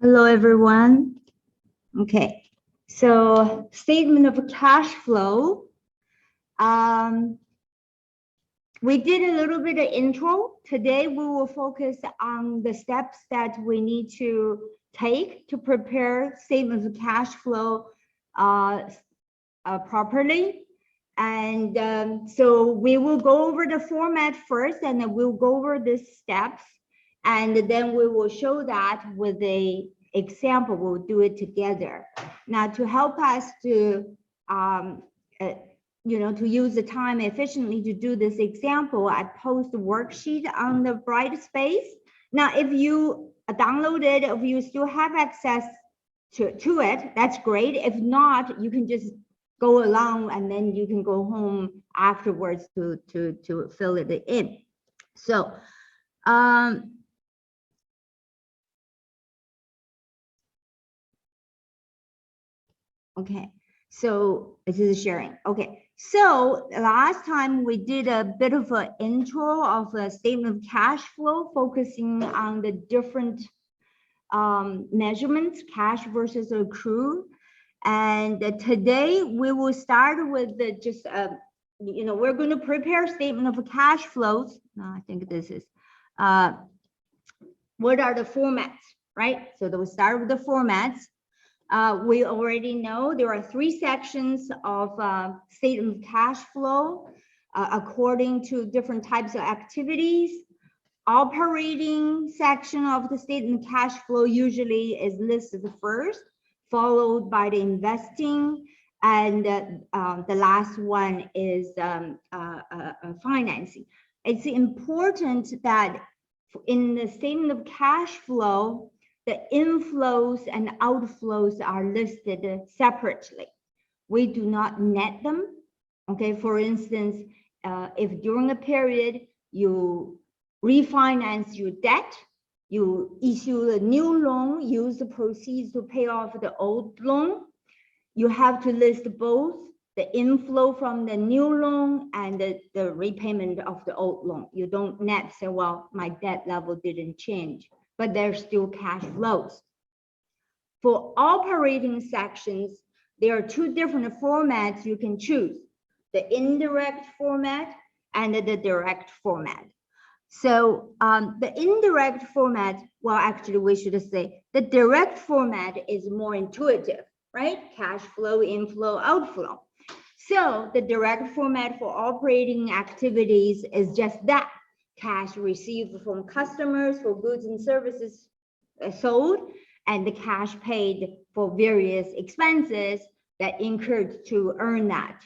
Hello, everyone. Okay, so statement of cash flow. We did a little bit of intro. Today, we will focus on the steps that we need to take to prepare statement of cash flow properly. And so we will go over the format first, and then we'll go over the steps. And then we will show that with a example. We'll do it together. Now, to help us to, to use the time efficiently to do this example, I post a worksheet on the Brightspace. Now, if you download it, if you still have access to it, that's great. If not, you can just go along and then you can go home afterwards to fill it in. So, okay, so this is sharing. Okay, so last time we did a bit of an intro of a statement of cash flow, focusing on the different measurements, cash versus accrue. And today we will start with the we're going to prepare statement of cash flows. I think this is, what are the formats, right? So we'll start with the formats. We already know there are three sections of statement of cash flow according to different types of activities. Operating section of the statement of cash flow usually is listed first, followed by the investing, and the last one is financing. It's important that in the statement of cash flow, the inflows and outflows are listed separately. We do not net them. Okay, for instance, if during a period you refinance your debt, you issue a new loan, use the proceeds to pay off the old loan, you have to list both the inflow from the new loan and the repayment of the old loan. You don't net say, well, my debt level didn't change, but there's still cash flows. For operating sections, there are two different formats you can choose, the indirect format and the direct format. So the indirect format, well, actually we should say the direct format is more intuitive, right? Cash flow, inflow, outflow. So the direct format for operating activities is just that. Cash received from customers for goods and services sold, and the cash paid for various expenses that incurred to earn that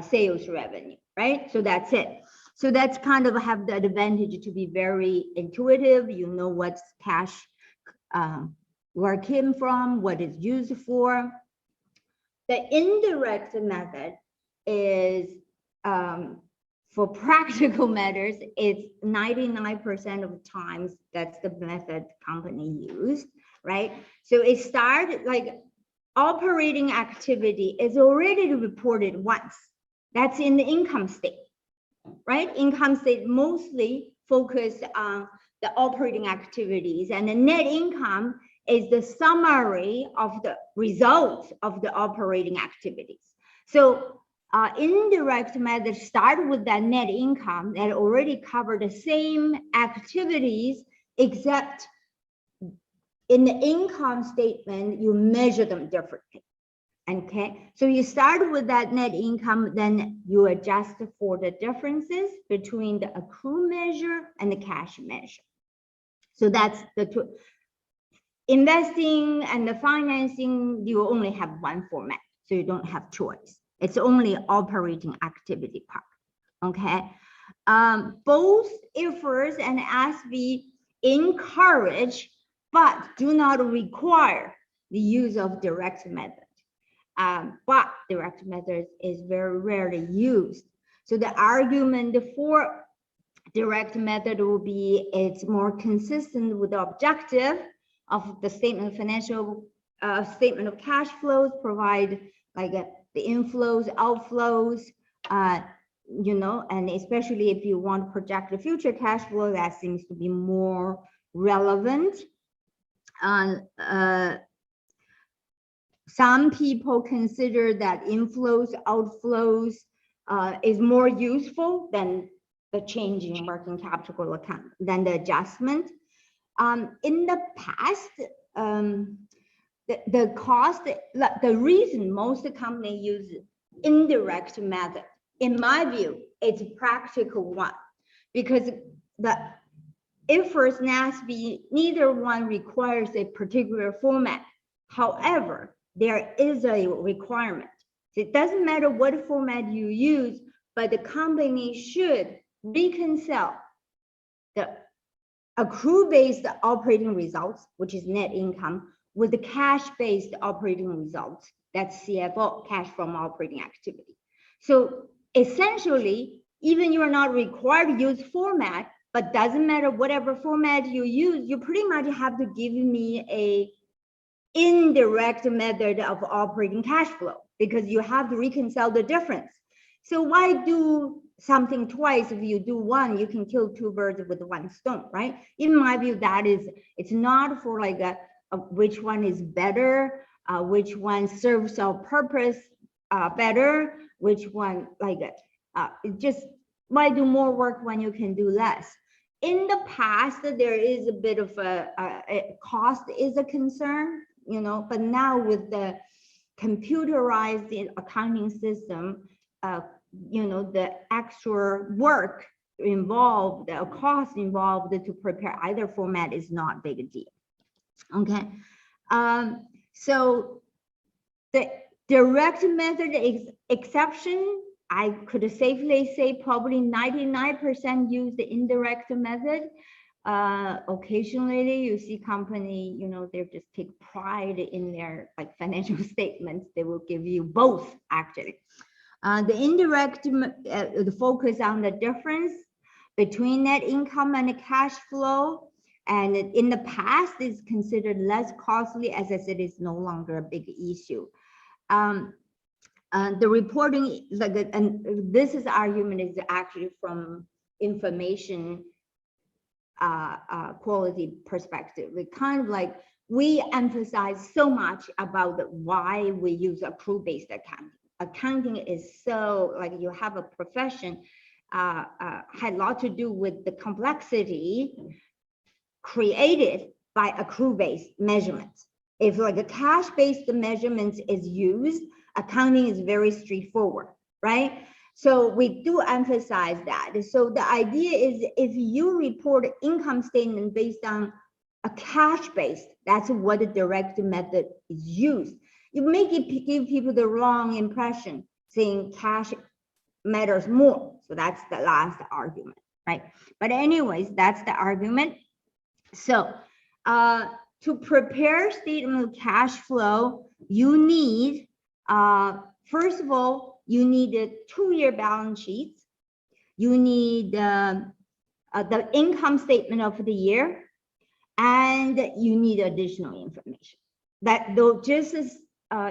sales revenue, right? So that's it. So that's kind of have the advantage to be very intuitive. You know what's cash, where it came from, what it's used for. The indirect method is, for practical matters, it's 99% of times that's the method company used, right? So it started like operating activity is already reported once. That's in the income statement, right? Income statement mostly focused on the operating activities, and the net income is the summary of the results of the operating activities. So indirect method start with that net income that already cover the same activities, except in the income statement, you measure them differently. Okay, so you start with that net income, then you adjust for the differences between the accrue measure and the cash measure. So that's the two. Investing and the financing, you only have one format, so you don't have choice. It's only operating activity part, okay? Both IFRS and ASB encourage, but do not require the use of direct method. But direct method is very rarely used. So the argument for direct method will be it's more consistent with the objective of the statement of financial statement of cash flows, provide like the inflows, outflows, and especially if you want to project the future cash flow, that seems to be more relevant. Some people consider that inflows, outflows is more useful than the change in working capital account, than the adjustment. In the past, the cost, the reason most companies use indirect method, in my view, it's a practical one, because the IFRS, NASB, neither one requires a particular format. However, there is a requirement. It doesn't matter what format you use, but the company should reconcile the accrual-based operating results, which is net income, with the cash-based operating results, that's CFO, cash from operating activity. So essentially, even you are not required to use format, but doesn't matter whatever format you use, you pretty much have to give me a indirect method of operating cash flow, because you have to reconcile the difference. So why do something twice? If you do one, you can kill two birds with one stone, right? In my view, that is, it's not for like a which one is better, which one serves our purpose better, which one like just why do more work when you can do less? In the past, there is a bit of a cost is a concern, you know, but now with the computerized accounting system, you know, the extra work involved, the cost involved to prepare either format is not big a deal. Okay, so the direct method exception, I could safely say probably 99% use the indirect method. Occasionally you see company, you know, they just take pride in their like financial statements. They will give you both actually. The indirect, the focus on the difference between net income and the cash flow. And in the past is considered less costly, as I said, it's no longer a big issue. The reporting, like, and this is argument is actually from information quality perspective. We kind of like, we emphasize so much about why we use accrual-based accounting. Accounting is so, like, you have a profession, had a lot to do with the complexity created by accrual-based measurements. If like a cash-based measurements is used, accounting is very straightforward, right? So we do emphasize that. So the idea is if you report income statement based on a cash-based, that's what the direct method is used. You make it give people the wrong impression, saying cash matters more. So that's the last argument, right? But anyways, that's the argument. So to prepare statement of cash flow, you need, first of all, you need a 2-year balance sheet. You need the income statement of the year, and you need additional information. That though just as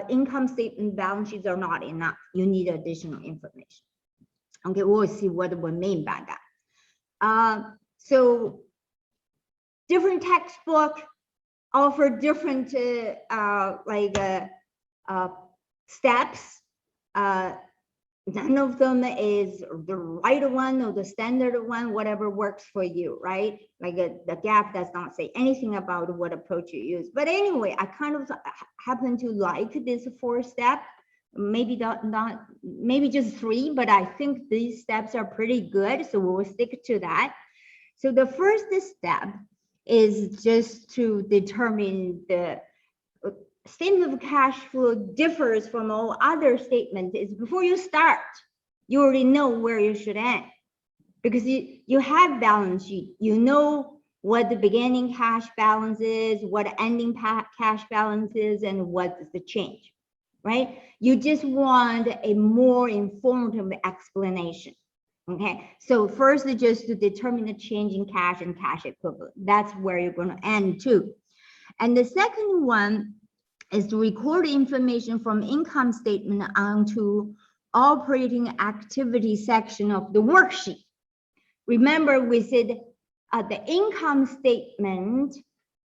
income statement balance sheets are not enough, you need additional information. Okay, we'll see what we mean by that. So different textbook offer different steps. None of them is the right one or the standard one, whatever works for you, right? Like the gap does not say anything about what approach you use. But anyway, I kind of happen to like this 4-step, maybe not maybe just 3, but I think these steps are pretty good. So we'll stick to that. So the first step is just to determine the statement of cash flow differs from all other statements. Is before you start, you already know where you should end, because you have balance sheet, you know what the beginning cash balance is, what ending cash balance is, and what is the change, right? You just want a more informative explanation. Okay, so first just to determine the change in cash and cash equivalent. That's where you're going to end too. And the second one is to record information from income statement onto operating activity section of the worksheet. Remember, we said the income statement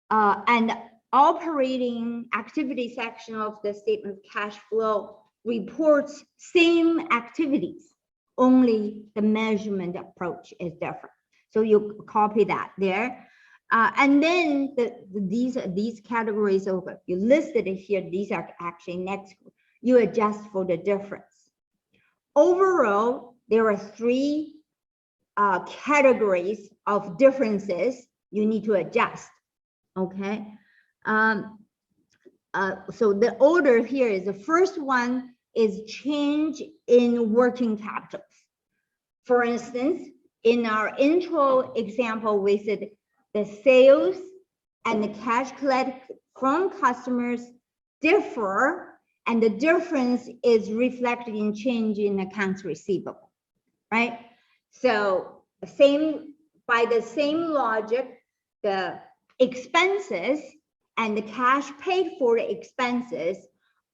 and operating activity section of the statement of cash flow reports same activities, only the measurement approach is different. So you copy that there. And then these categories over, you listed it here, these are actually next, you adjust for the difference. Overall, there are three categories of differences you need to adjust, okay? So the order here is the first one is change in working capital. For instance, in our intro example, we said the sales and the cash collected from customers differ, and the difference is reflected in change in accounts receivable, right? So by the same logic, the expenses and the cash paid for the expenses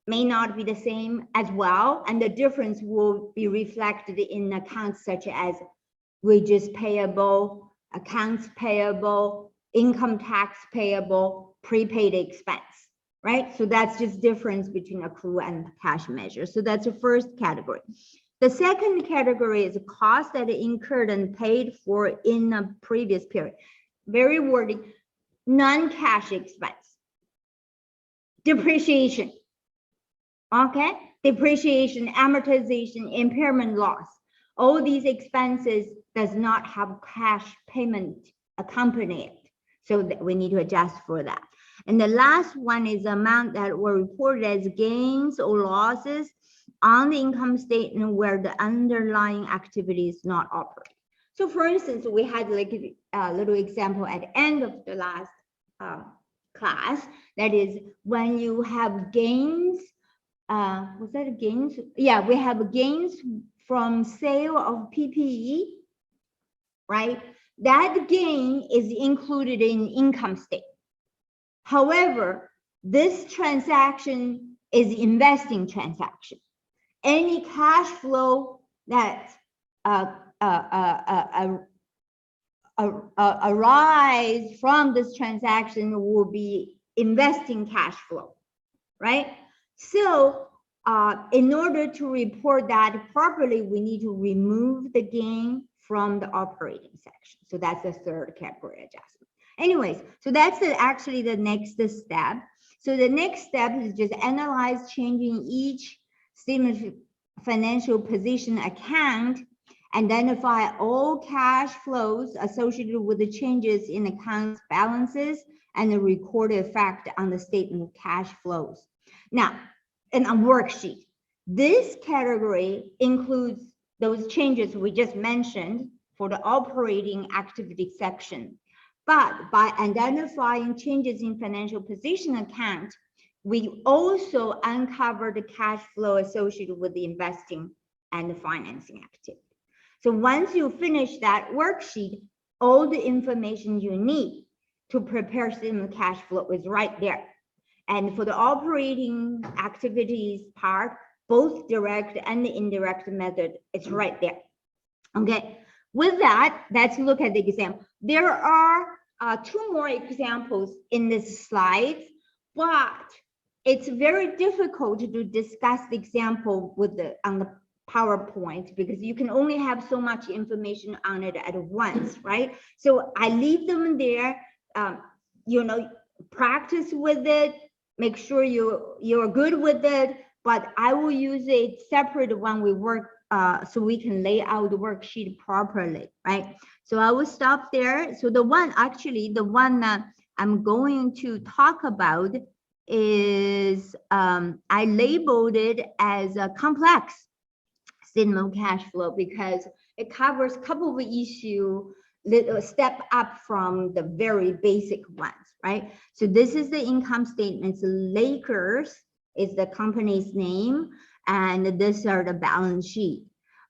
may not be the same as well, and the difference will be reflected in accounts such as wages payable, accounts payable, income tax payable, prepaid expense, right? So that's just difference between accrue and cash measure. So that's the first category. The second category is cost that incurred and paid for in a previous period. Very wordy, non-cash expense. Depreciation, okay? Depreciation, amortization, impairment loss. All these expenses does not have cash payment accompanied. So we need to adjust for that. And the last one is the amount that were reported as gains or losses on the income statement where the underlying activity is not operating. So for instance, we had like a little example at the end of the last class. That is when you have gains, was that gains? Yeah, we have gains from sale of PPE, right? That gain is included in income statement. However, this transaction is investing transaction. Any cash flow that arise from this transaction will be investing cash flow, right? So in order to report that properly, we need to remove the gain from the operating section. So that's the third category adjustment. Anyways, so that's actually the next step. So the next step is just analyze changing each statement financial position account, identify all cash flows associated with the changes in accounts balances and the recorded effect on the statement of cash flows. Now, in a worksheet, this category includes those changes we just mentioned for the operating activity section. But by identifying changes in financial position account, we also uncover the cash flow associated with the investing and the financing activity. So once you finish that worksheet, all the information you need to prepare statement of cash flow is right there. And for the operating activities part, both direct and the indirect method, it's right there. Okay, with that, let's look at the example. There are two more examples in this slide, but it's very difficult to discuss the example with on the PowerPoint because you can only have so much information on it at once, right? So I leave them there, you know, practice with it, make sure you're good with it, but I will use it separate when we work so we can lay out the worksheet properly, right? So I will stop there. So the one that I'm going to talk about is I labeled it as a complex statement of cash flow because it covers a couple of issues, step up from the very basic ones, right? So this is the income statements. Lakers is the company's name, and these are the balance sheet,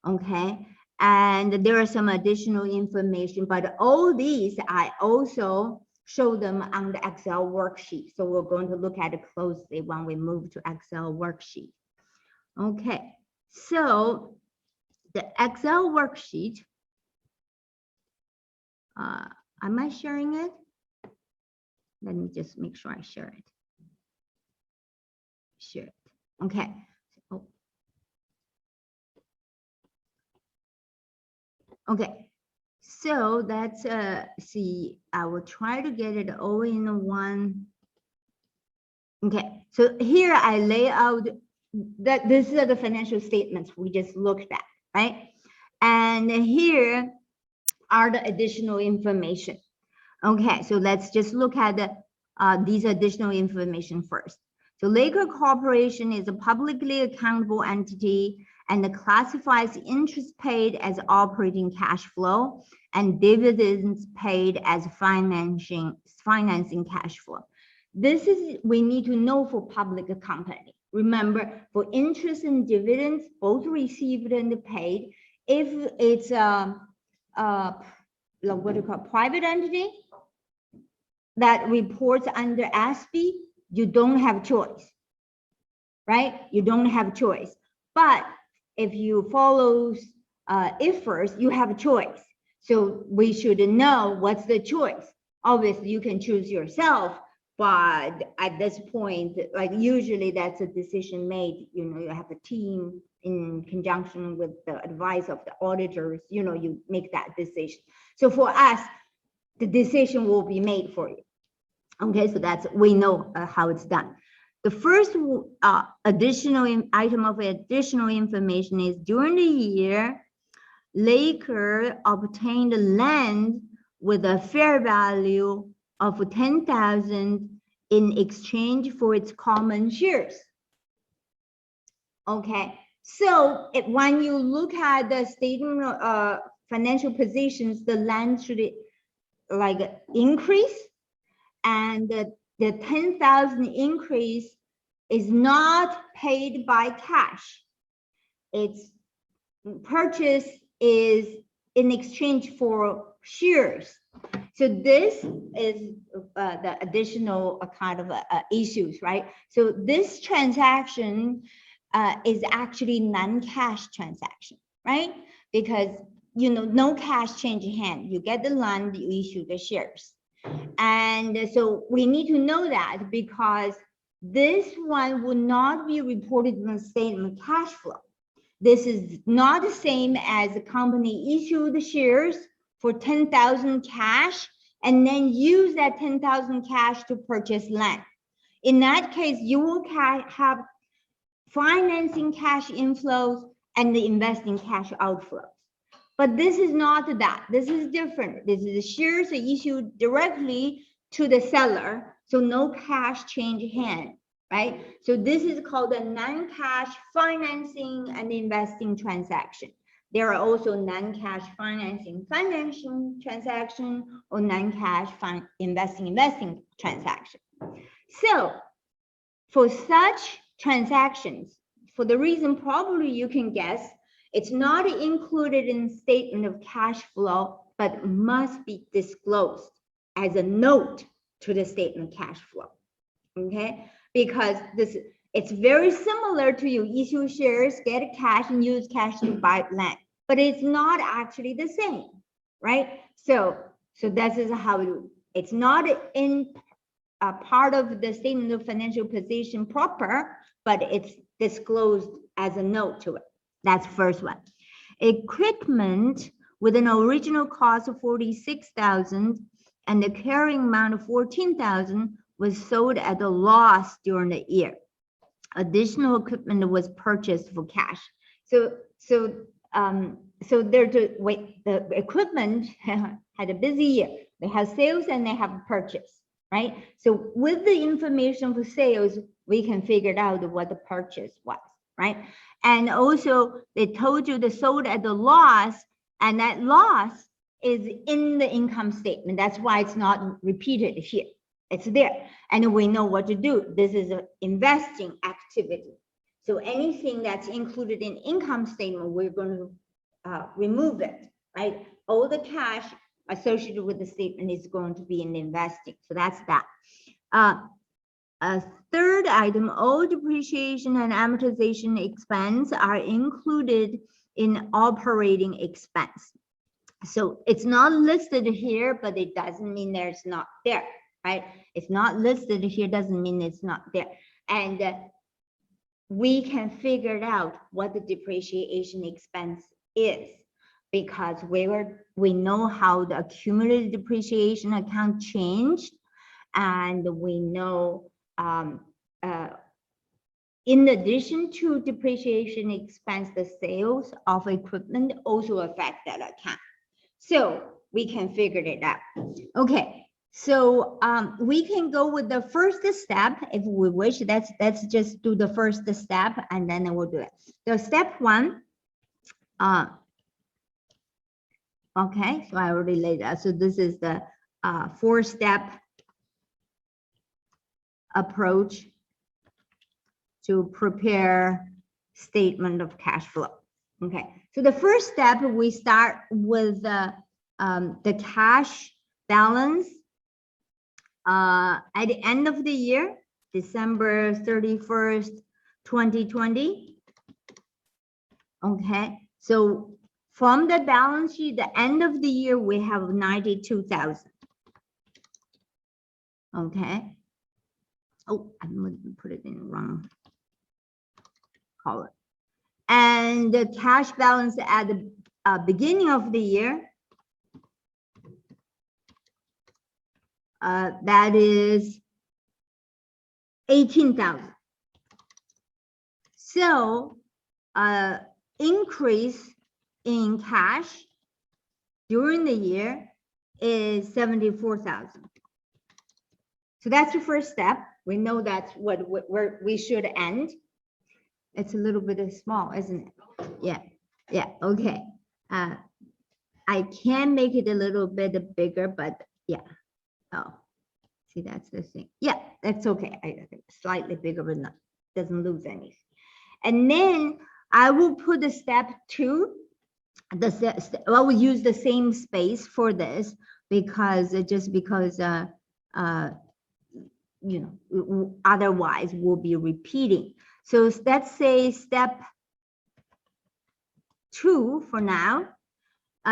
okay? And there are some additional information, but all these I also show them on the Excel worksheet. So we're going to look at it closely when we move to Excel worksheet. Okay, so the Excel worksheet, am I sharing it? let me just make sure I share it. Share it. Okay. Oh. Okay. So let's see. I will try to get it all in one. Okay. So here I lay out that these are the financial statements we just looked at, right? And here are the additional information. Okay, so let's just look at these additional information first. So Laker Corporation is a publicly accountable entity and classifies interest paid as operating cash flow and dividends paid as financing cash flow. This is, we need to know for public company. Remember, for interest and dividends, both received and paid. If it's what do you call private entity that reports under ASPE, you don't have choice, right? You don't have choice. But if you follow IFRS, you have a choice. So we should know what's the choice. Obviously, you can choose yourself, but at this point, like usually that's a decision made, you know, you have a team in conjunction with the advice of the auditors, you know, you make that decision. So for us, the decision will be made for you. Okay, so that's, we know how it's done. The first additional item of additional information is during the year, Laker obtained land with a fair value of $10,000 in exchange for its common shares. Okay, so when you look at the statement of financial positions, the land should like increase, and the 10,000 increase is not paid by cash. Its purchase is in exchange for shares. So this is the additional kind of issues, right? So this transaction is actually non-cash transaction, right? Because, you know, no cash change hand. You get the land, you issue the shares. And so we need to know that because this one will not be reported in the statement of cash flow. This is not the same as the company issued the shares for 10,000 cash and then use that 10,000 cash to purchase land. In that case, you will have financing cash inflows and the investing cash outflows. But this is not that. This is different. This is shares issued directly to the seller, so no cash change hand, right? So this is called a non-cash financing and investing transaction. There are also non-cash financing transaction or non-cash investing transaction. So for such transactions, for the reason probably you can guess, it's not included in statement of cash flow, but must be disclosed as a note to the statement of cash flow, okay? Because it's very similar to you issue shares, get cash and use cash to buy land, but it's not actually the same, right? So this is how it's not in a part of the statement of financial position proper, but it's disclosed as a note to it. That's first one. Equipment with an original cost of $46,000 and the carrying amount of $14,000 was sold at a loss during the year. Additional equipment was purchased for cash. So the equipment had a busy year. They have sales and they have purchase, right? So with the information for sales, we can figure out what the purchase was, right? And also they told you they sold at a loss, and that loss is in the income statement. That's why it's not repeated here. It's there, and we know what to do. This is an investing activity. So anything that's included in income statement, we're going to remove it, right? All the cash associated with the statement is going to be in investing. So that's that. A third item, all depreciation and amortization expense are included in operating expense. So it's not listed here, but it doesn't mean there's not there. right? It's not listed here doesn't mean it's not there. And we can figure it out what the depreciation expense is, because we know how the accumulated depreciation account changed, and we know in addition to depreciation expense, the sales of equipment also affect that account. So we can figure it out. Okay, so we can go with the first step if we wish. Let's just do the first step and then we'll do it. So step one, okay, so I already laid out. So this is the 4-step approach to prepare statement of cash flow. Okay, so the first step, we start with the cash balance at the end of the year, December 31st, 2020. Okay, so from the balance sheet, the end of the year, we have 92,000. Okay. Oh, I'm going to put it in the wrong column. And the cash balance at the beginning of the year, that is 18,000. So increase in cash during the year is 74,000. So that's the first step. We know that's where we should end. It's a little bit small, isn't it? Yeah, okay. I can make it a little bit bigger, but yeah. Oh, see, that's the thing. Yeah, that's okay. I think slightly bigger, but not, doesn't lose anything. And then I will put the step 2. I will use the same space for this because you know, otherwise we'll be repeating. So let's say step 2 for now.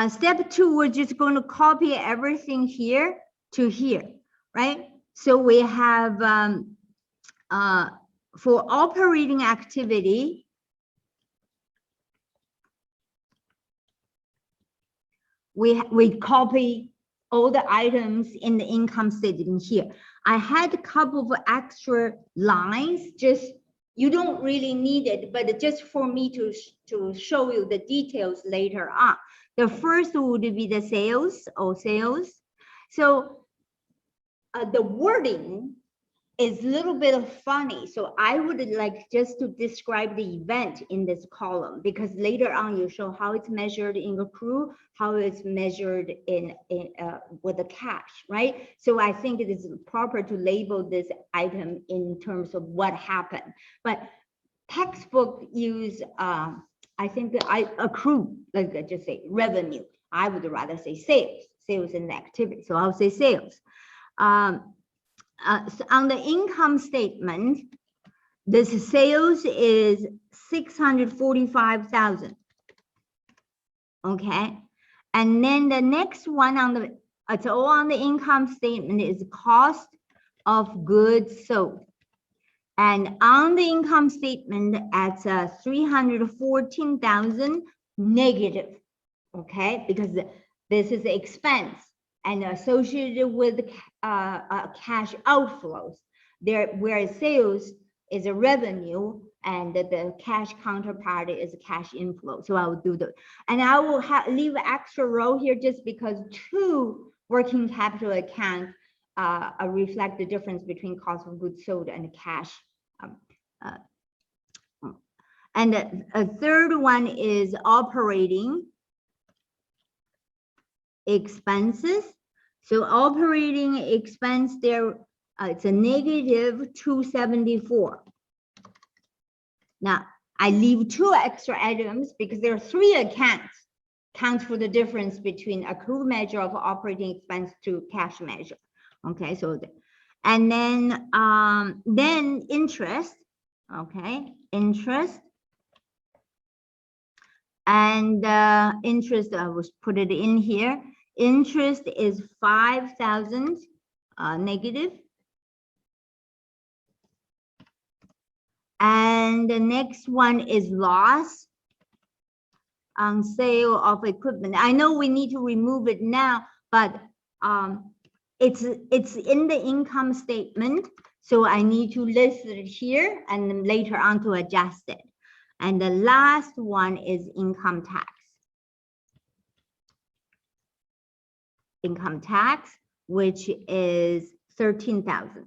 Step 2, we're just going to copy everything here to here, right? So we have for operating activity, we copy all the items in the income statement here. I had a couple of extra lines, just you don't really need it, but just for me to show you the details later on. The first would be the sales or sales. So the wording is a little bit funny. So I would like just to describe the event in this column, because later on you show how it's measured in accrue, how it's measured in with the cash, right? So I think it is proper to label this item in terms of what happened. But textbook use, I think that I accrue, like I just say revenue. I would rather say sales and activity. So I'll say sales. So on the income statement, this sales is 645,000. Okay, and then the next one on the, it's all on the income statement, is cost of goods sold. And on the income statement, at 314,000 negative. Okay, because this is expense and associated with cash outflows there, whereas sales is a revenue and the cash counterpart is cash inflow. So I will do the, and I will leave an extra row here just because 2 working capital accounts reflect the difference between cost of goods sold and cash. And a third one is operating expenses. So operating expense there, it's a negative 274. Now I leave 2 extra items because there are 3 accounts for the difference between accrued measure of operating expense to cash measure. Okay, so and then interest. Okay, interest. And interest, I was put it in here. Interest is 5,000. negative. And the next one is loss on sale of equipment. I know we need to remove it now, but it's in the income statement. So I need to list it here and then later on to adjust it. And the last one is income tax. Income tax, which is 13,000.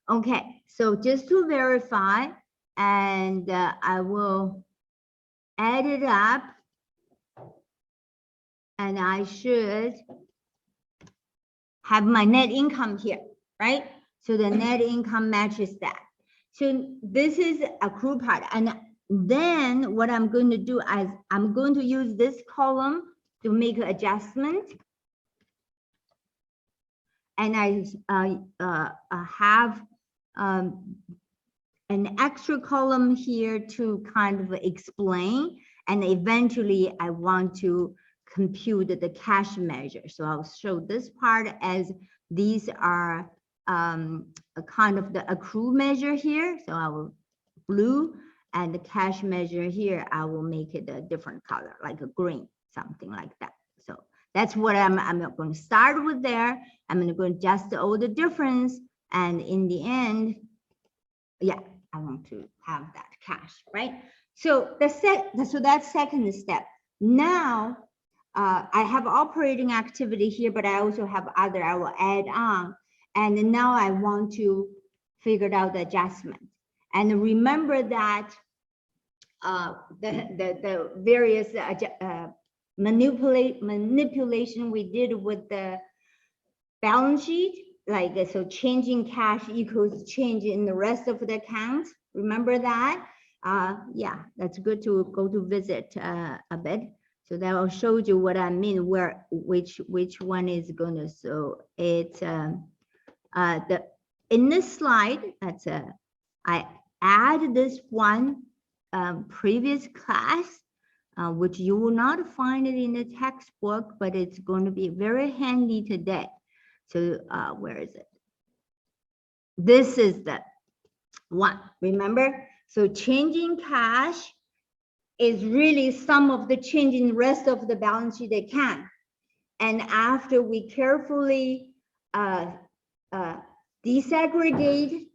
Okay, so just to verify, and I will add it up, and I should have my net income here, right? So the net income matches that. So this is accrued part. And then what I'm going to do is I'm going to use this column to make an adjustment. And I have an extra column here to kind of explain. And eventually I want to compute the cash measure. So I'll show this part as these are a kind of the accrue measure here. So I will blue, and the cash measure here, I will make it a different color, like a green, something like that. So that's what I'm going to start with there. I'm going to adjust all the difference. And in the end, yeah, I want to have that cash, right? So that's second step. Now, I have operating activity here, but I also have other, I will add on. And now I want to figure out the adjustment. And remember that the various manipulation we did with the balance sheet, like so changing cash equals change in the rest of the accounts. Remember that? Yeah, that's good to go to visit a bit. So that will show you what I mean, where which one is gonna. So it's in this slide, that's I add this one previous class, which you will not find it in the textbook, but it's going to be very handy today. So where is it? This is the one, remember? So changing cash is really some of the change in the rest of the balance sheet account. And after we carefully desegregate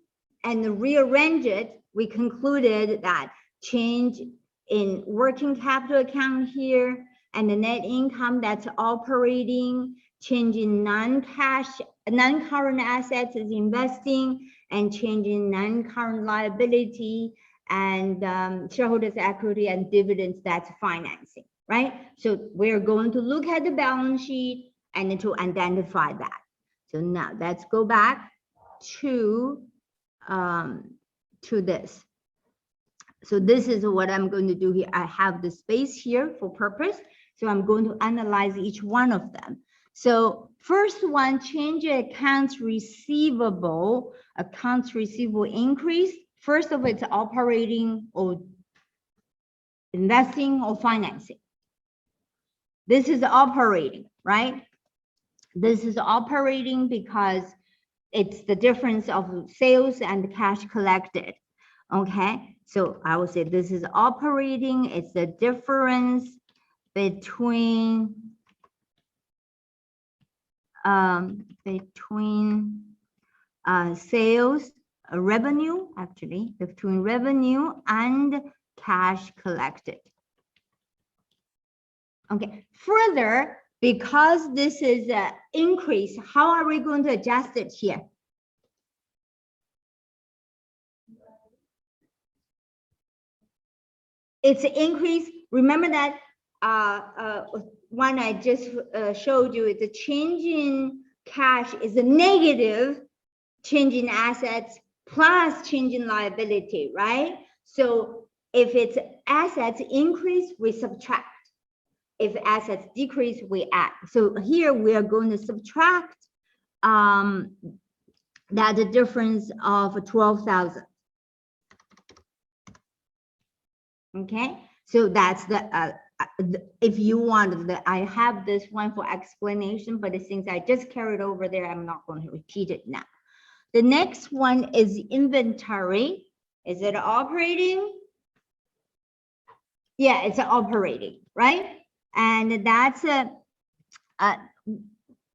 and rearrange it, we concluded that change in working capital account here and the net income that's operating, change in non-current assets is investing, and change in non-current liability and shareholders equity and dividends, that's financing, right? So we're going to look at the balance sheet and to identify that. So now let's go back to this. So this is what I'm going to do here. I have the space here for purpose. So I'm going to analyze each one of them. So first one, change accounts receivable increase. First of it's operating or investing or financing. This is operating, right? This is operating because it's the difference of sales and cash collected. Okay, so I would say this is operating. It's the difference between sales revenue, actually between revenue and cash collected. Okay, further, because this is an increase, how are we going to adjust it here? It's an increase. Remember that one I just showed you, the change in cash is a negative change in assets plus change in liability, right? So if it's assets increase, we subtract. If assets decrease, we add. So here we are going to subtract that difference of 12,000. Okay, so that's the if you want, I have this one for explanation, but since I just carried over there, I'm not going to repeat it now. The next one is inventory. Is it operating? Yeah, it's operating, right? And that's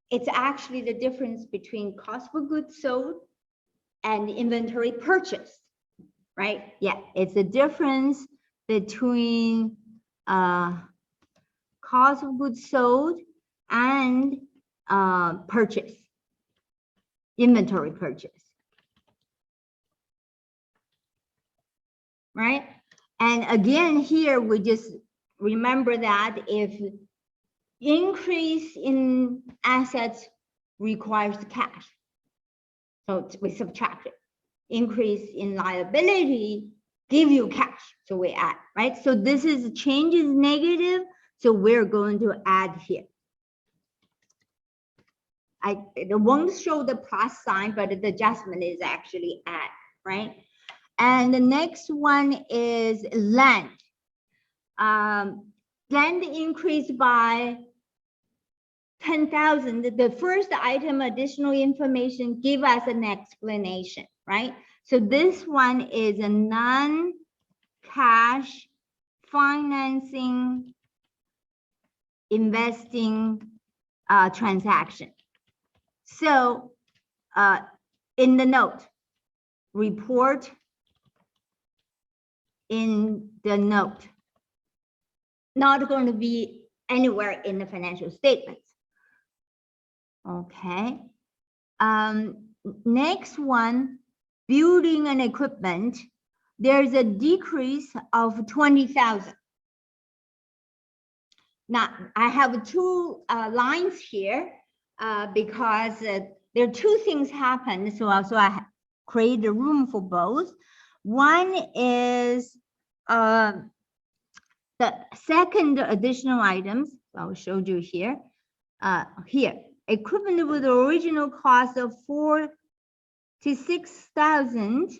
it's actually the difference between cost of goods sold and inventory purchased, right? Yeah, it's the difference between cost of goods sold and purchase, inventory purchase, right? And again, here we just remember that if increase in assets requires cash, so we subtract it. Increase in liability give you cash, so we add, right? So this is change is negative, so we're going to add here. It won't show the plus sign, but the adjustment is actually add, right? And the next one is land. Land increased by 10,000. The first item, additional information, give us an explanation, right? So this one is a non-cash financing investing transaction. So in the note, report in the note, not going to be anywhere in the financial statements. Okay. Next one, building and equipment. There's a decrease of 20,000. Now I have two lines here because there are two things happen. So also I create a room for both. One is the second additional items. I'll show you here. Here, equipment with the original cost of 46,000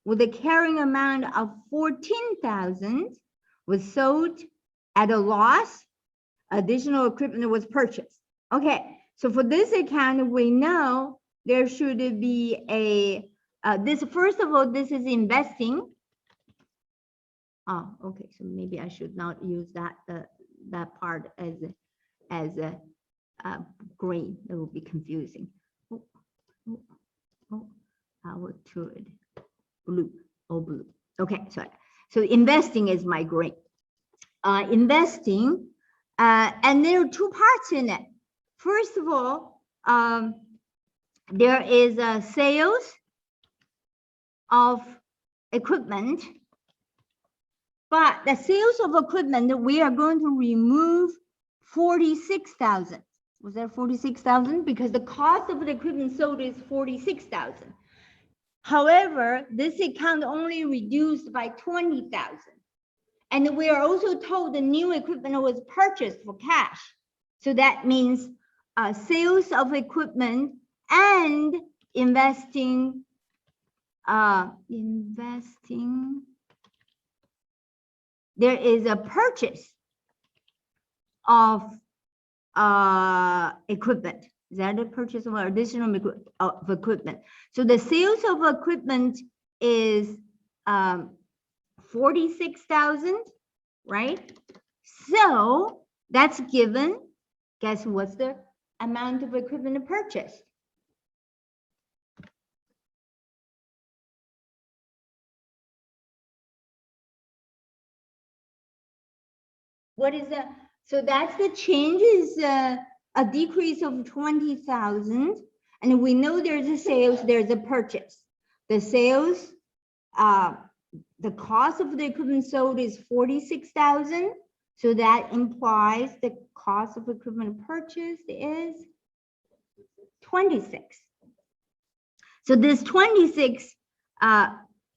with a carrying amount of 14,000 was sold at a loss. Additional equipment was purchased. Okay, so for this account, we know there should be a this. First of all, this is investing. Oh, okay. So maybe I should not use that that part as a green. It will be confusing. I will do it blue. Oh, blue. Okay, sorry. So investing is my green. Investing, and there are two parts in it. First of all, there is a sales of equipment, but the sales of equipment, we are going to remove 46,000. Was that 46,000? Because the cost of the equipment sold is 46,000. However, this account only reduced by 20,000. And we are also told the new equipment was purchased for cash. So that means sales of equipment and investing, there is a purchase of equipment. Is that a purchase of additional equipment? So the sales of equipment is 46,000, right? So that's given. Guess what's the amount of equipment purchased? What is that? So that's the change is a decrease of 20,000. And we know there's a sales, there's a purchase. The sales, the cost of the equipment sold is 46,000. So that implies the cost of equipment purchased is 26. So this 26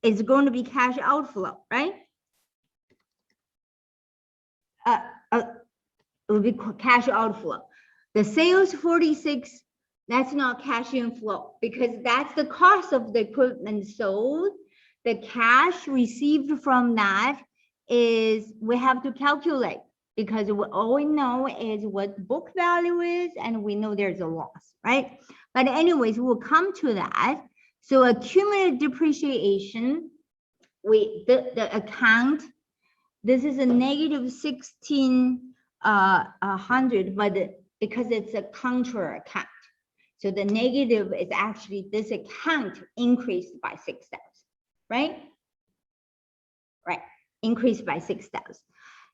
is going to be cash outflow, right? It will be cash outflow. The sales 46, that's not cash inflow because that's the cost of the equipment sold. The cash received from that is we have to calculate because all we know is what book value is, and we know there's a loss, right? But anyways, we'll come to that. So accumulated depreciation, the account, this is a negative 1600, but because it's a contra account. So the negative is actually this account increased by 6,000, right? Right, increased by 6,000.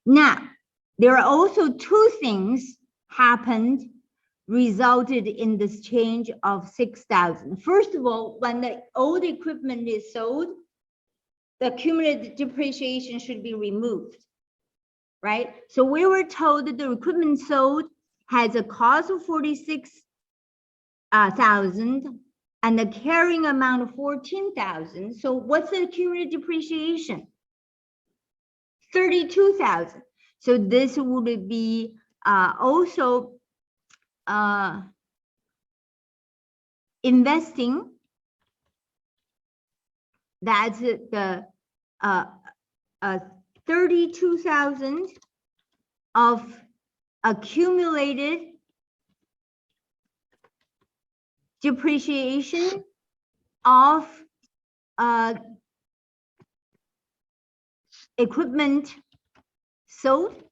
Now, there are also two things happened, resulted in this change of 6,000. First of all, when the old equipment is sold, the accumulated depreciation should be removed, right? So we were told that the equipment sold has a cost of 46,000 and the carrying amount of 14,000. So what's the accumulated depreciation? 32,000. So this would be also investing. That's the 32,000 of accumulated depreciation of equipment sold.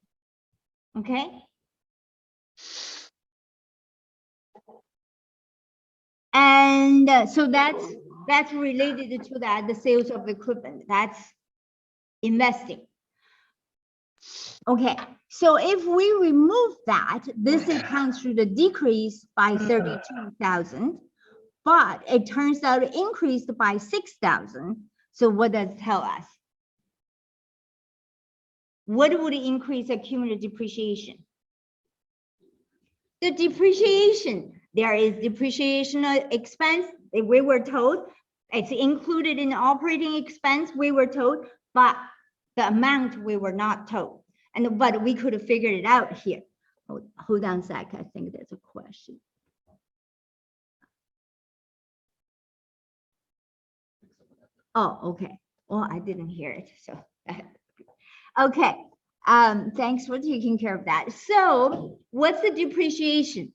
Okay. And so that's related to that, the sales of equipment. That's investing. Okay, so if we remove that, this account should decrease by 32,000, but it turns out it increased by 6,000. So what does it tell us? What would increase accumulated depreciation? The depreciation. There is depreciation expense. We were told it's included in operating expense. We were told, but the amount we were not told. But we could have figured it out here. Hold on a sec. I think there's a question. Oh, okay. Well, I didn't hear it. So, okay. Thanks for taking care of that. So, what's the depreciation?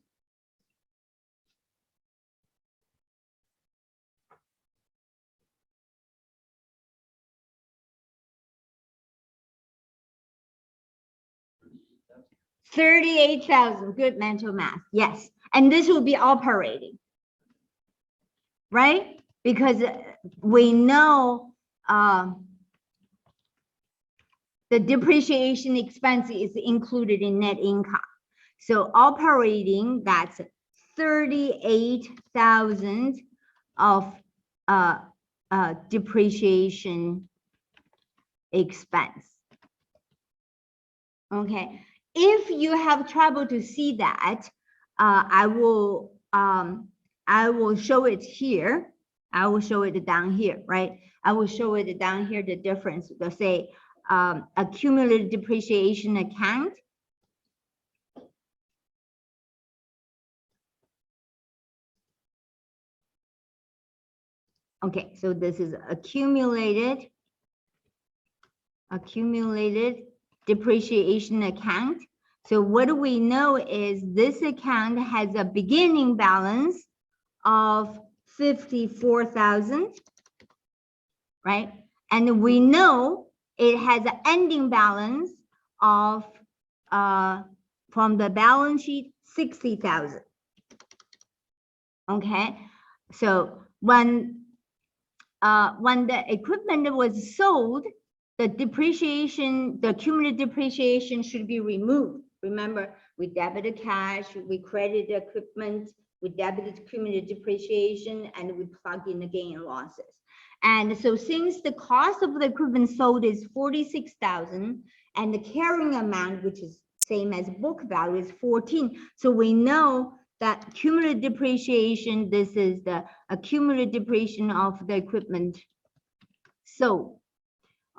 $38,000. Good mental math. Yes. And this will be operating, right? Because we know the depreciation expense is included in net income. So operating, that's 38,000 of depreciation expense. Okay. If you have trouble to see that, I will show it here. I will show it down here, right? I will show it down here, the difference. They'll say accumulated depreciation account. Okay, so this is accumulated depreciation account. So what do we know is this account has a beginning balance of 54,000, right? And we know it has an ending balance of from the balance sheet 60,000. Okay, so when the equipment was sold, the depreciation, the cumulative depreciation should be removed. Remember, we debited cash, we credited equipment, we debited cumulative depreciation, and we plug in the gain and losses. And so since the cost of the equipment sold is 46,000 and the carrying amount, which is same as book value, is 14. So we know that cumulative depreciation, this is the accumulated depreciation of the equipment sold.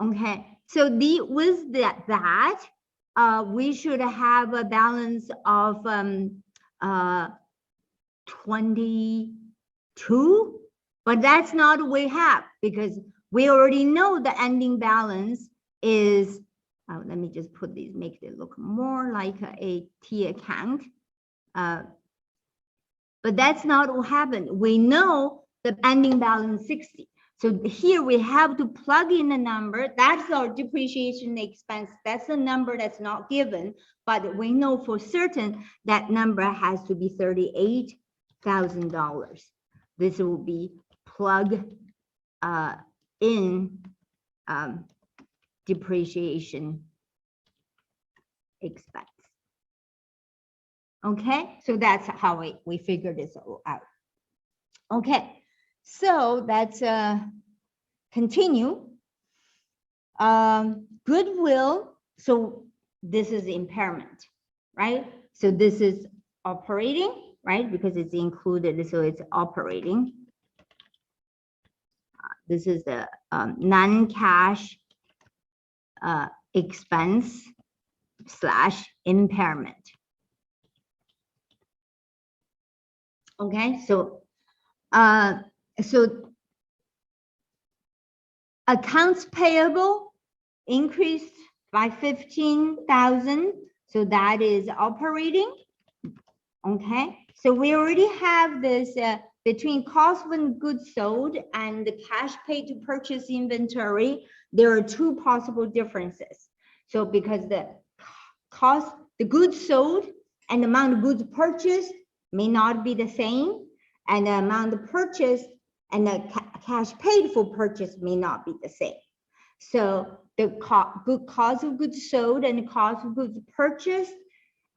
Okay, so with that, we should have a balance of 22, but that's not what we have because we already know the ending balance is let me just put these, make it look more like a T account. But that's not what happened. We know the ending balance 60. So here we have to plug in a number. That's our depreciation expense. That's the number that's not given, but we know for certain that number has to be $38,000. This will be plug in depreciation expense. Okay, so that's how we figure this all out. Okay, so that's continue. Goodwill, so this is impairment, right? So this is operating, right? Because it's included, so it's operating. This is the non-cash expense / impairment. Okay, so accounts payable increased by 15,000. So that is operating. Okay, so we already have this between cost of goods sold and the cash paid to purchase inventory. There are two possible differences. So because the cost, the goods sold and the amount of goods purchased may not be the same, and the amount of purchase and the cash paid for purchase may not be the same. So the cost of goods sold and the cost of goods purchased,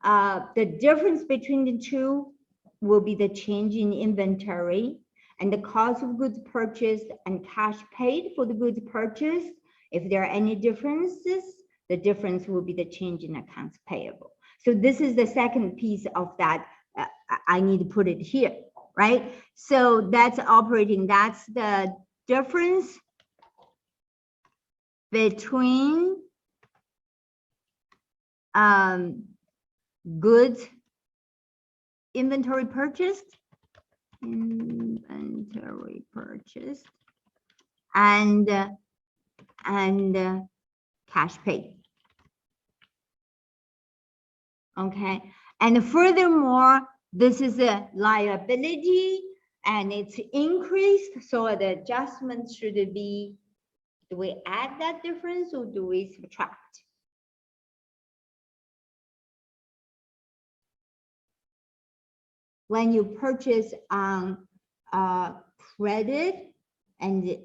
the difference between the two will be the change in inventory, and the cost of goods purchased and cash paid for the goods purchased. If there are any differences, the difference will be the change in accounts payable. So this is the second piece of that. I need to put it here, right? So that's operating. That's the difference between goods inventory purchased and cash paid. Okay, and furthermore, this is a liability and it's increased, so the adjustment should be, do we add that difference or do we subtract? When you purchase on credit, and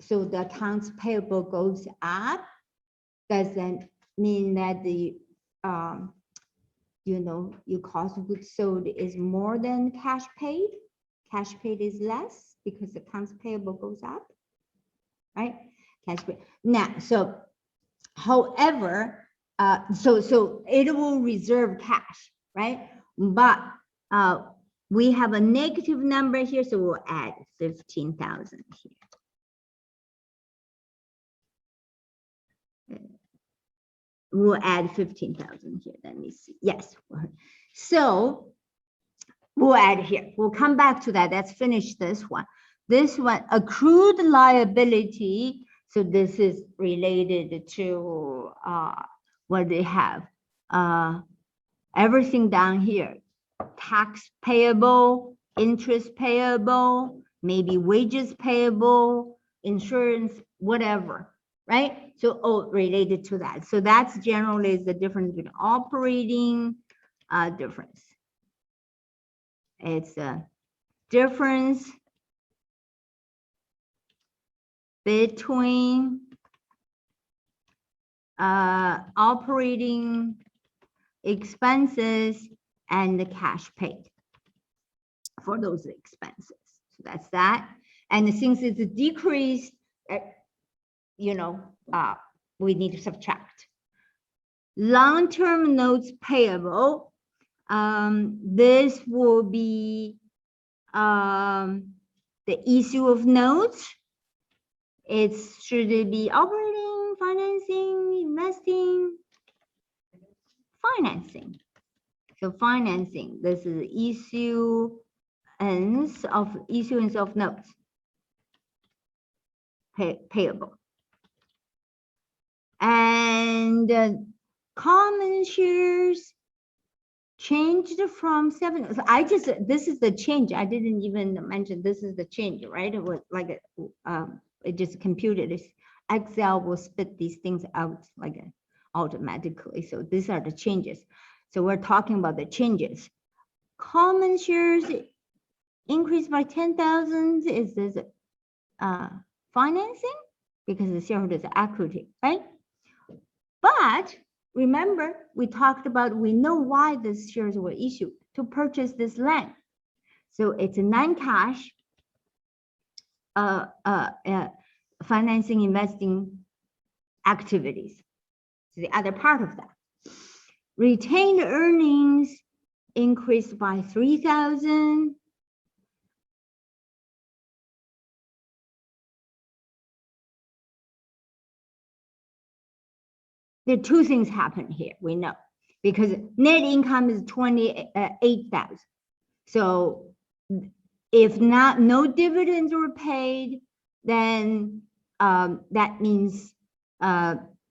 so the accounts payable goes up, does that mean that the you know, your cost of goods sold is more than cash paid? Cash paid is less because the accounts payable goes up, right? Cash paid. Now, so however, so it will reserve cash, right? But we have a negative number here, so we'll add 15,000 here. We'll add 15,000 here. Let me see. Yes. So we'll add here. We'll come back to that. Let's finish this one. This one, accrued liability. So this is related to what they have. Everything down here. Tax payable, interest payable, maybe wages payable, insurance, whatever. Right? So all related to that. So that's generally the difference between operating difference. It's a difference between operating expenses and the cash paid for those expenses. So that's that. And since it's a decrease, you know, we need to subtract. Long-term notes payable. This will be the issue of notes. It should be operating, financing, investing, financing. So financing, this is issuance of notes payable. And And common shares changed from 7. So this is the change. I didn't even mention this is the change, right? It was like it just computed this. Excel will spit these things out like automatically. So these are the changes. So we're talking about the changes. Common shares increased by 10,000. Is this financing? Because the shareholders' equity, right? But remember, we talked about, we know why these shares were issued, to purchase this land. So it's a non-cash financing investing activities. So the other part of that. Retained earnings increased by 3,000. There are two things happen here, we know, because net income is 28,000. So if no dividends were paid, then that means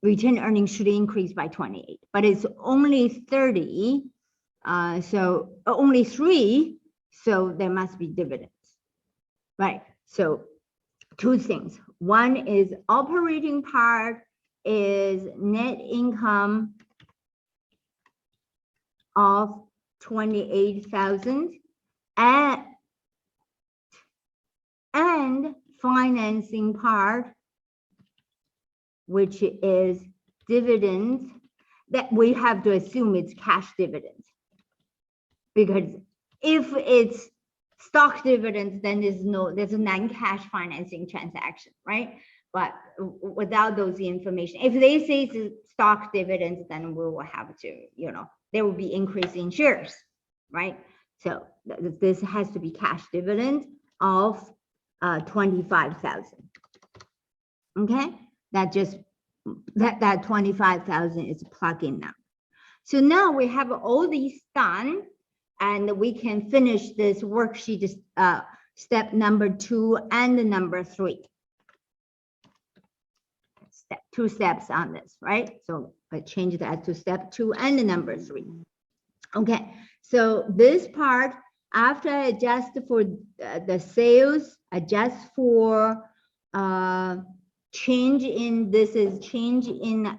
retained earnings should increase by 28, but it's only 30, so only 3, so there must be dividends, right? So two things. One is operating part is net income of 28,000 and financing part, which is dividends, that we have to assume it's cash dividends, because if it's stock dividends, then there's a non-cash financing transaction, right? But without those information, if they say it's stock dividends, then we will have to, there will be increase in shares, right? So this has to be cash dividend of 25,000. Okay, that 25,000 is plug-in now. So now we have all these done, and we can finish this worksheet step number 2 and number 3. Two steps on this, right? So I change that to step 2 and number 3. Okay, so this part, after I adjust for the sales, adjust for change in, this is change in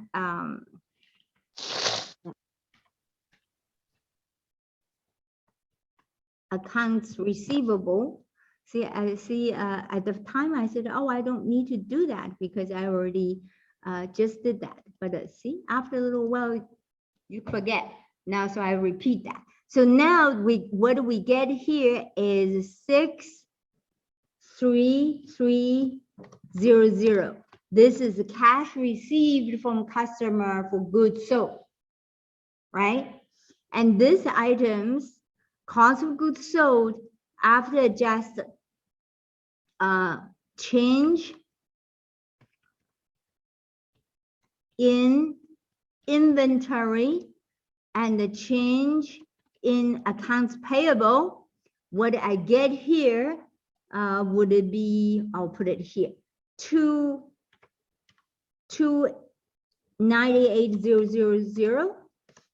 accounts receivable. See, I see at the time I said, oh, I don't need to do that because I already just did that. But see, after a little while, you forget. Now, so I repeat that. So now what we get here is 63300. This is the cash received from customer for goods sold, right? And this items, cost of goods sold, after adjust change in inventory and the change in accounts payable, what I get here would it be, I'll put it here, 298,000.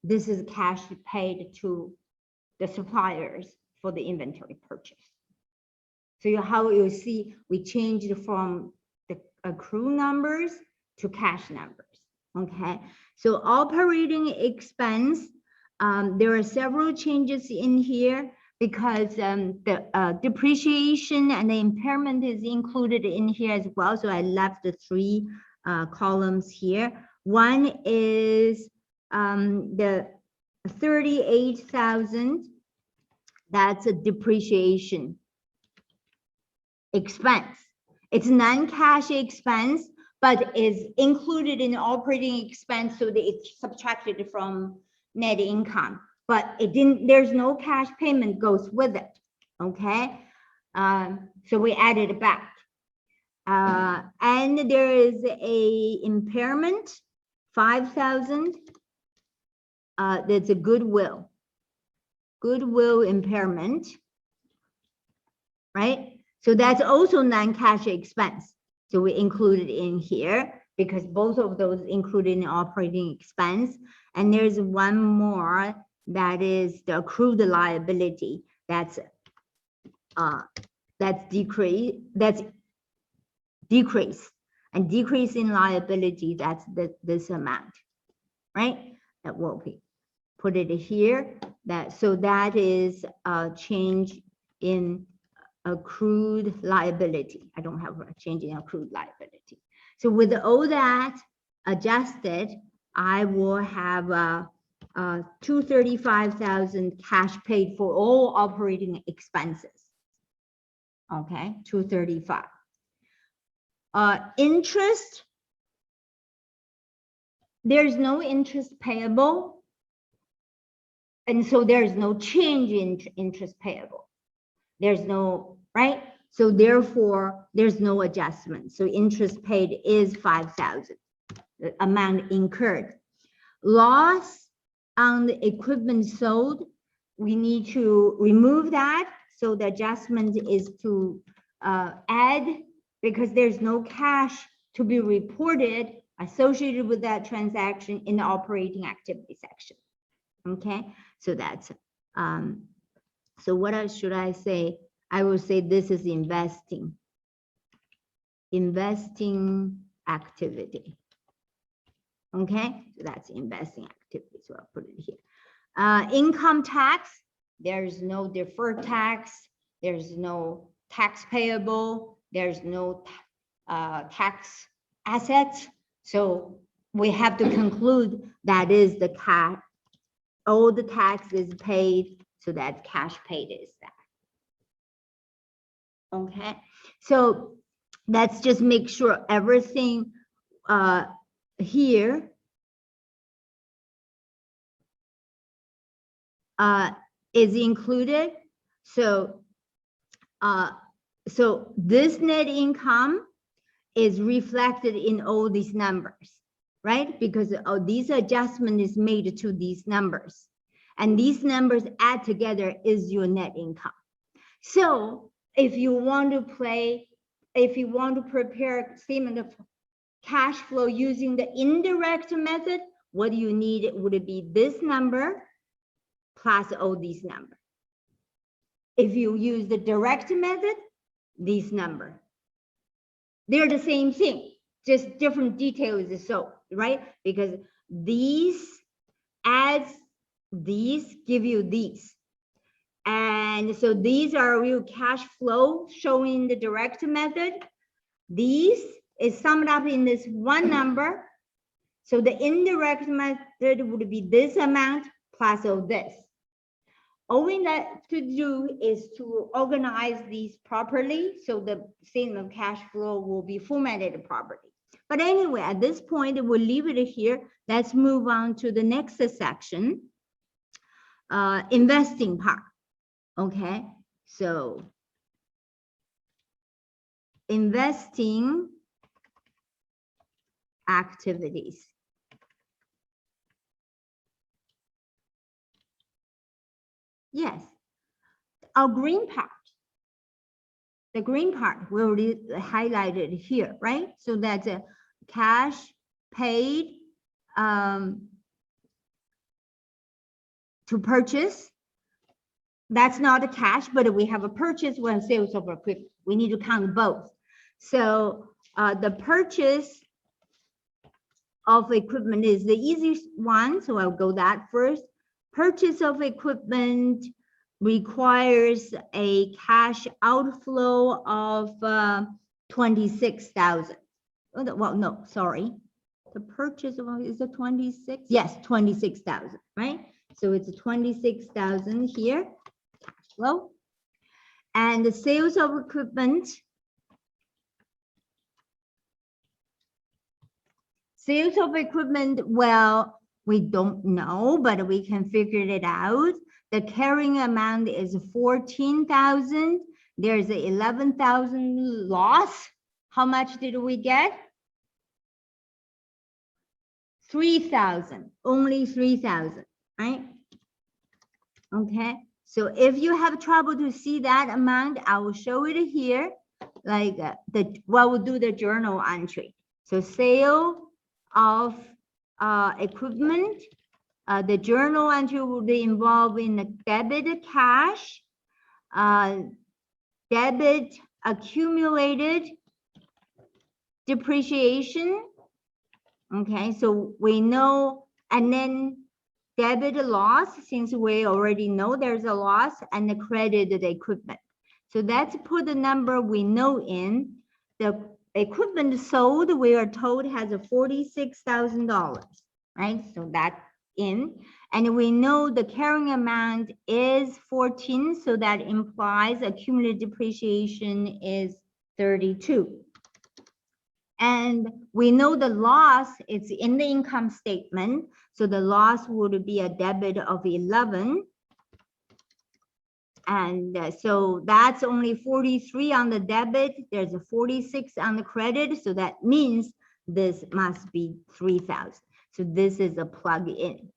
This is cash paid to the suppliers for the inventory purchase. So how you see we changed from the accrue numbers to cash numbers. Okay, so operating expense, there are several changes in here because the depreciation and the impairment is included in here as well. So I left the 3 columns here. One is the 38,000. That's a depreciation expense. It's non-cash expense, but is included in operating expense, so that it's subtracted from net income. But it didn't. There's no cash payment goes with it. Okay, so we added it back. And there is a impairment, 5,000. That's a goodwill impairment, right? So that's also non-cash expense. So we include it in here. because both of those included in operating expense. And there's one more that is the accrued liability. That's decrease. That's decrease, and decrease in liability. That's this amount, right? That will be put it here. That is a change in accrued liability. I don't have a change in accrued liability. So with all that adjusted, I will have 235,000 cash paid for all operating expenses. Okay, 235. Interest, there's no interest payable, and so there's no change in interest payable. There's no, right? So therefore, there's no adjustment. So interest paid is 5,000, the amount incurred. Loss on the equipment sold, we need to remove that. So the adjustment is to add, because there's no cash to be reported associated with that transaction in the operating activity section. Okay, so that's, so what else should I say? I will say this is investing activity. Okay, so that's investing activity. So I'll put it here. Income tax, there's no deferred tax, there's no tax payable, there's no tax assets. So we have to conclude that is the cash, all the tax is paid, so that cash paid is that. Okay, so let's just make sure everything here is included. So so this net income is reflected in all these numbers, right? Because these adjustment is made to these numbers, and these numbers add together is your net income. So if you want to prepare a statement of cash flow using the indirect method, what you need would be this number plus all these numbers. If you use the direct method, these numbers. They're the same thing, just different details, so, right? Because these adds these, give you these. And so these are real cash flow showing the direct method. These is summed up in this one number. So the indirect method would be this amount plus all this. All we need to do is to organize these properly, so the statement of cash flow will be formatted properly. But anyway, at this point, we'll leave it here. Let's move on to the next section, investing part. Okay, so investing activities. Yes, our green part, the green part we already highlighted here, right? So that's a cash paid to purchase. That's not a cash, but we have a purchase when sales of equipment. We need to count both. So the purchase of equipment is the easiest one. So I'll go that first. Purchase of equipment requires a cash outflow of 26,000. Well, no, sorry. The purchase of, is it 26? Yes, 26,000, right? So it's 26,000 here, cash flow. And the sales of equipment. Sales of equipment, well, we don't know, but we can figure it out. The carrying amount is 14,000. There's a 11,000 loss. How much did we get? 3,000, only 3,000, right? Okay, so if you have trouble to see that amount, I will show it here. Like we'll do the journal entry. So sale of equipment, the journal entry will be involved in the debit cash, debit accumulated depreciation. Okay, so we know, and then debit loss, since we already know there's a loss, and the credited equipment. So let's put the number we know in. The equipment sold, we are told, has a $46,000, right? So that's in. And we know the carrying amount is 14, so that implies accumulated depreciation is 32. And we know the loss is in the income statement. So the loss would be a debit of 11. And so that's only 43 on the debit. There's a 46 on the credit. So that means this must be 3,000. So this is a plug in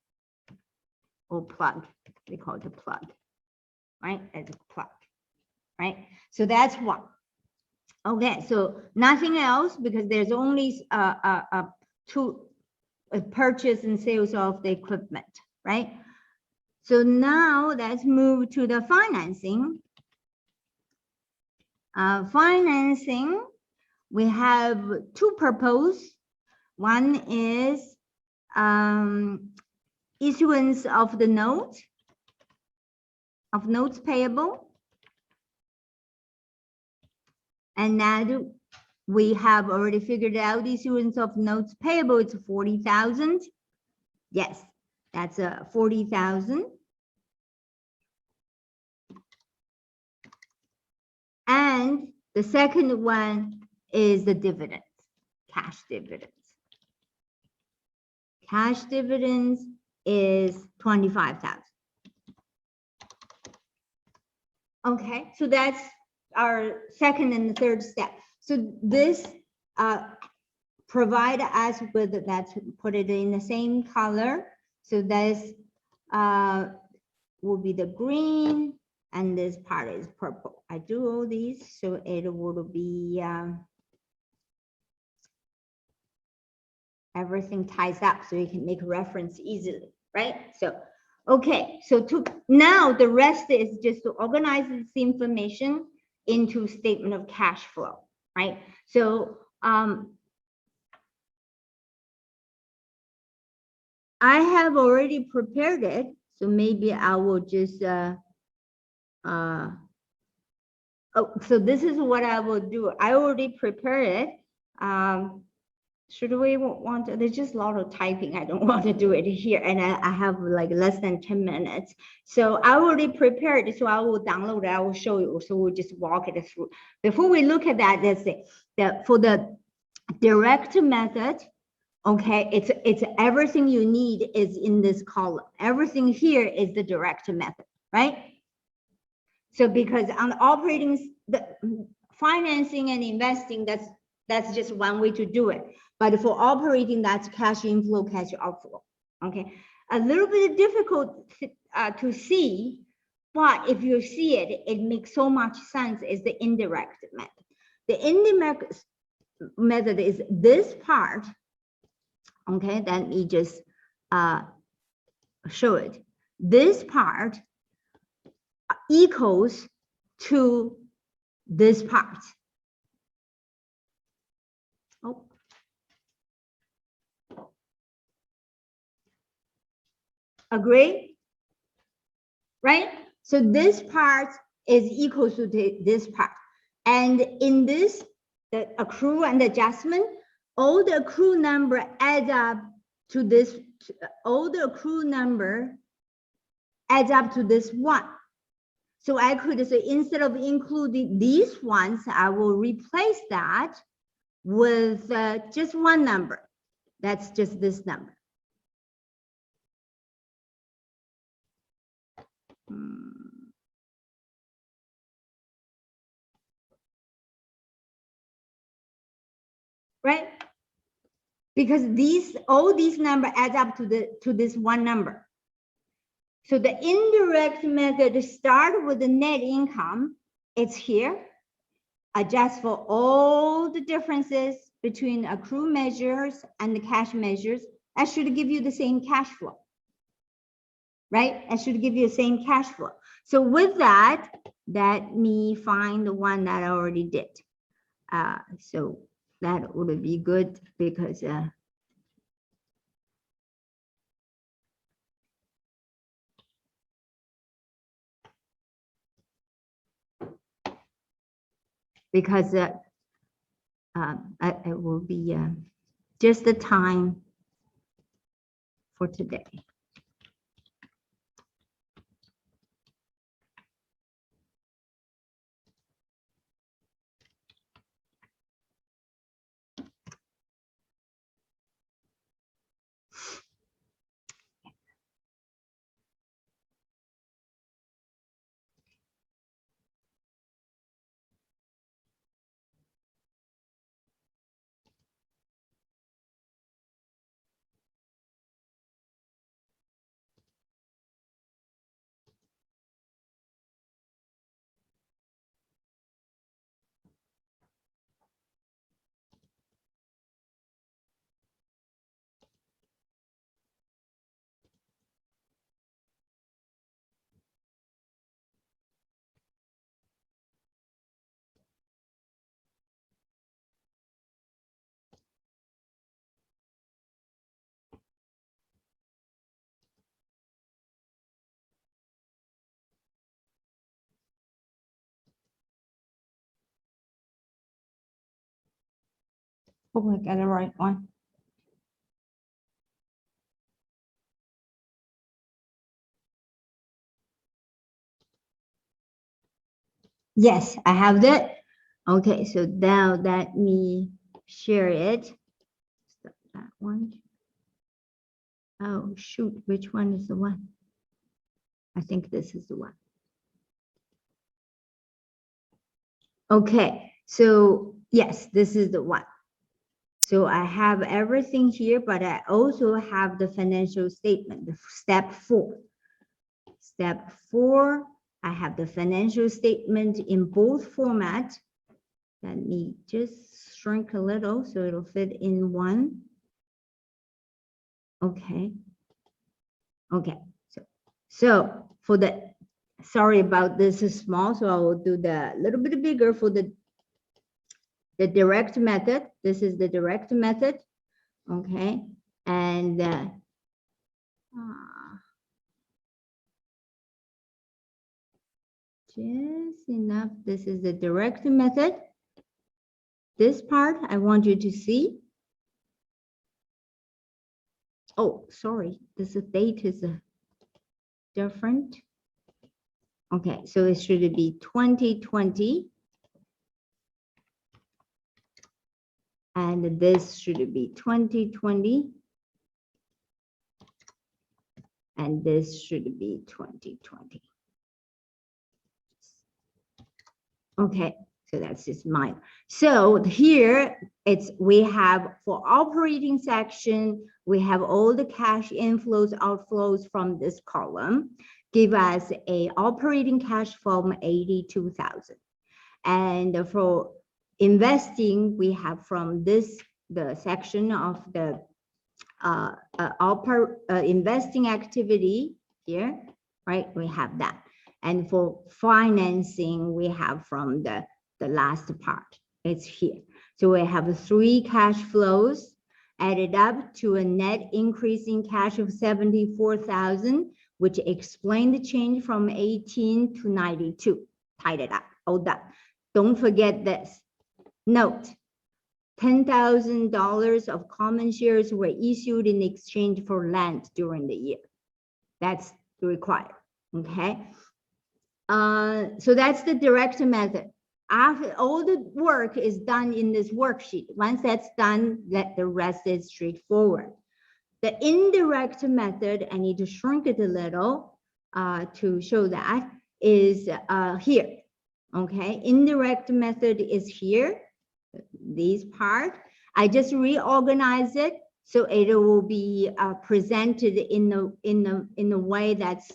or plug. We call it a plug, right? As a plug, right? So that's one. Okay, so nothing else because there's only two purchase and sales of the equipment, right? So now let's move to the financing. Financing, we have two purposes. One is issuance of the notes payable. And now we have already figured out the issuance of notes payable. It's 40,000. Yes, that's a 40,000. And the second one is the dividends, cash dividends. Cash dividends is 25,000. Okay, so that's our second and third step. So this provide us with, let's put it in the same color. So this will be the green and this part is purple. I do all these, so it will be everything ties up so you can make reference easily, right? So, okay, so now the rest is just to organize this information into statement of cash flow, right? So I have already prepared it, so maybe I will just oh, so this is what I will do. I already prepared it. Should we want to, there's just a lot of typing. I don't want to do it here. And I have like less than 10 minutes. So I already prepared. So I will download it. I will show you. So we'll just walk it through. Before we look at that, let's say that for the direct method, okay, it's everything you need is in this column. Everything here is the direct method, right? So because on operating, the financing and investing, that's just one way to do it. But for operating, that's cash inflow, cash outflow. Okay, a little bit difficult to see, but if you see it, it makes so much sense. Is the indirect method. The indirect method is this part. Okay, let me just show it. This part equals to this part. Oh. Agree? Right? So this part is equal to this part. And in this, the accrue and adjustment, all the accrue number adds up to this, all the accrue number adds up to this one. So I could say instead of including these ones, I will replace that with just one number. That's just this number. Right? Because all these numbers add up to this one number. So the indirect method start with the net income. It's here. Adjust for all the differences between accrued measures and the cash measures, that should give you the same cash flow, right? That should give you the same cash flow. So with that, let me find the one that I already did. So that would be good because it will be just the time for today. Hope I got the right one. Yes, I have that. Okay, so now let me share it. Stop that one. Oh, shoot, which one is the one? I think this is the one. Okay, so yes, this is the one. So I have everything here, but I also have the financial statement, the step 4. Step 4, I have the financial statement in both formats. Let me just shrink a little so it'll fit in one. Okay. Okay. So for the, sorry about this is small, so I will do the little bit bigger for the direct method. This is the direct method. Okay. And just enough. This is the direct method. This part I want you to see. Oh, sorry, this date is different. Okay, so it should be 2020. And this should be 2020. And this should be 2020. Okay, so that's just mine. So here we have for operating section, we have all the cash inflows, outflows from this column, give us a operating cash from 82,000. And for investing, we have from this, the section of the investing activity here, right? We have that. And for financing, we have from the last part, it's here. So we have 3 cash flows added up to a net increase in cash of 74,000, which explain the change from 18 to 92. Tied it up, all done. Don't forget this. Note, $10,000 of common shares were issued in exchange for land during the year. That's required, okay? So that's the direct method. After all the work is done in this worksheet, once that's done, the rest is straightforward. The indirect method, I need to shrink it a little to show that, is here, okay? Indirect method is here, this part. I just reorganize it so it will be presented in the way that's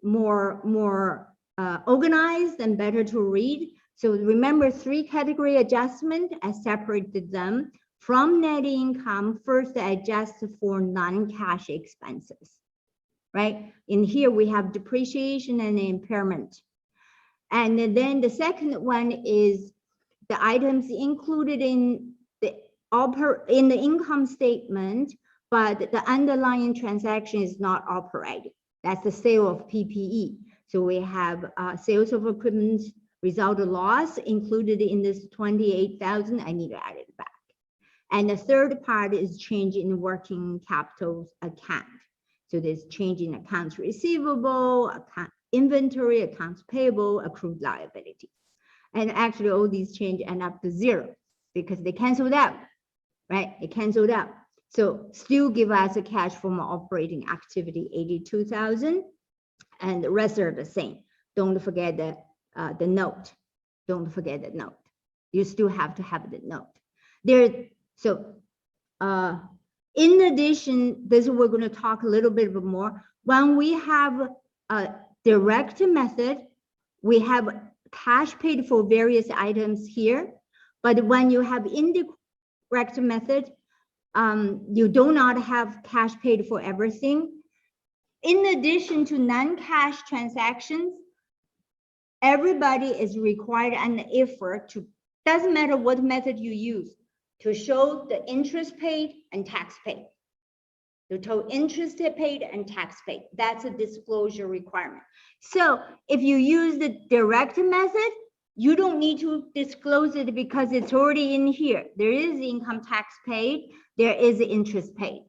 more organized and better to read. So remember 3 category adjustment, I separated them from net income. First, I adjust for non-cash expenses, right? In here, we have depreciation and impairment. And then the second one is the items included in the income statement, but the underlying transaction is not operating. That's the sale of PPE. So we have sales of equipment result of loss included in this 28,000. I need to add it back. And the third part is change in working capital account. So there's change in accounts receivable, account inventory, accounts payable, accrued liability. And actually all these change end up to 0 because they canceled out, right? They canceled out. So still give us a cash from operating activity, 82,000, and the rest are the same. Don't forget the note. Don't forget the note. You still have to have the note. In addition, this we're going to talk a little bit more. When we have a direct method, we have cash paid for various items here. But when you have indirect method, you do not have cash paid for everything. In addition to non-cash transactions, everybody is required an effort to, doesn't matter what method you use, to show the interest paid and tax paid. The total interest paid and tax paid. That's a disclosure requirement. So if you use the direct method, you don't need to disclose it because it's already in here. There is income tax paid, there is interest paid.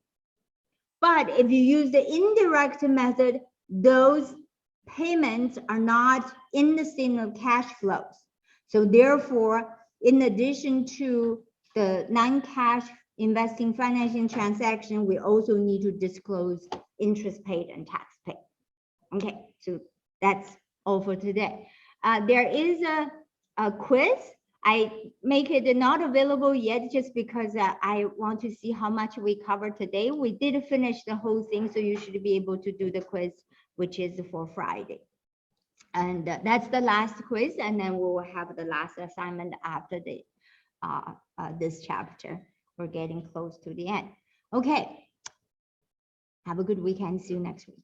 But if you use the indirect method, those payments are not in the statement of cash flows. So therefore, in addition to the non-cash investing financing transaction, we also need to disclose interest paid and tax paid. Okay, so that's all for today. There is a quiz. I make it not available yet just because I want to see how much we covered today. We did finish the whole thing, so you should be able to do the quiz, which is for Friday. And that's the last quiz, and then we will have the last assignment after the this chapter. We're getting close to the end. Okay. Have a good weekend. See you next week.